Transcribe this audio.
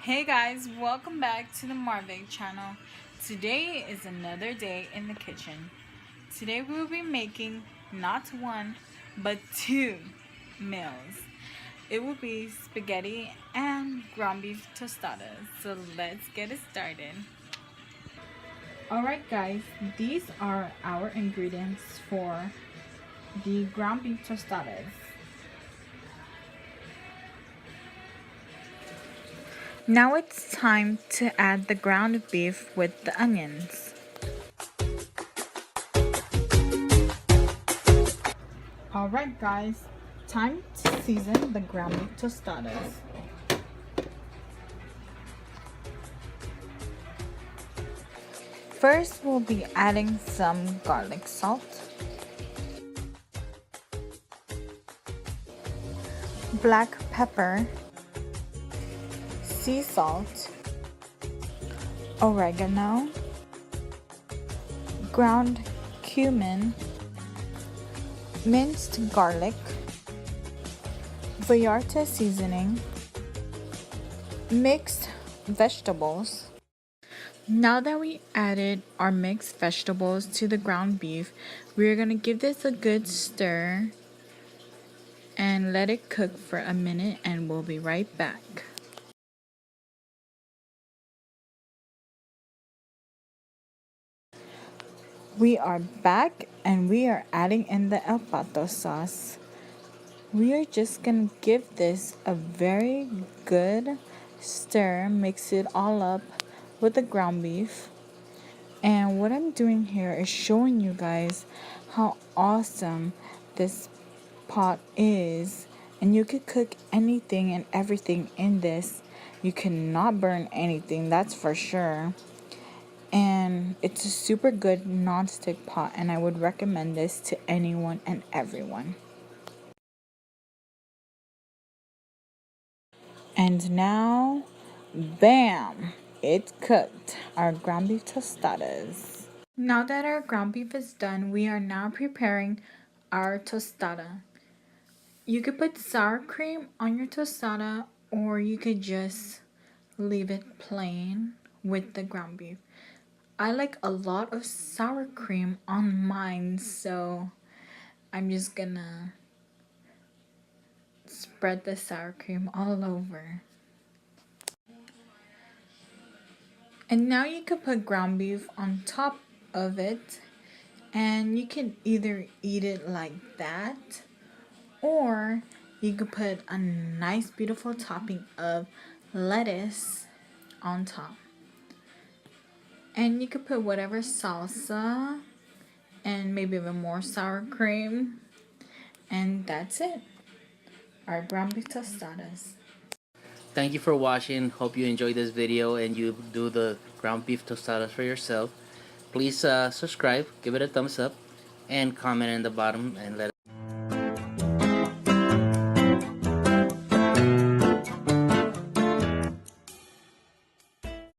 Hey guys, welcome back to the MarVic Channel. Today is another day in the kitchen. Today we will be making not one, but two meals. It will be spaghetti and ground beef tostadas. So let's get it started. Alright guys, these are our ingredients for the ground beef tostadas. Now it's time to add the ground beef with the onions. Alright guys, time to season the ground beef tostadas. First we'll be adding some garlic salt, black pepper, sea salt, oregano, ground cumin, minced garlic, Vallarta seasoning, mixed vegetables. Now that we added our mixed vegetables to the ground beef, we're going to give this a good stir and let it cook for a minute, and we'll be right back. We are back and we are adding in the El Pato sauce. We are just going to give this a very good stir, mix it all up with the ground beef. And what I'm doing here is showing you guys how awesome this pot is. And you could cook anything and everything in this. You cannot burn anything, that's for sure. And it's a super good non-stick pot, and I would recommend this to anyone and everyone. And now, bam! It's cooked. Our ground beef tostadas. Now that our ground beef is done, we are now preparing our tostada. You could put sour cream on your tostada, or you could just leave it plain with the ground beef. I like a lot of sour cream on mine, so I'm just gonna spread the sour cream all over. And now you could put ground beef on top of it, and you can either eat it like that, or you could put a nice beautiful topping of lettuce on top. And you could put whatever salsa and maybe even more sour cream. And that's it. Our ground beef tostadas. Thank you for watching. Hope you enjoyed this video and you do the ground beef tostadas for yourself. Please subscribe, give it a thumbs up, and comment in the bottom and let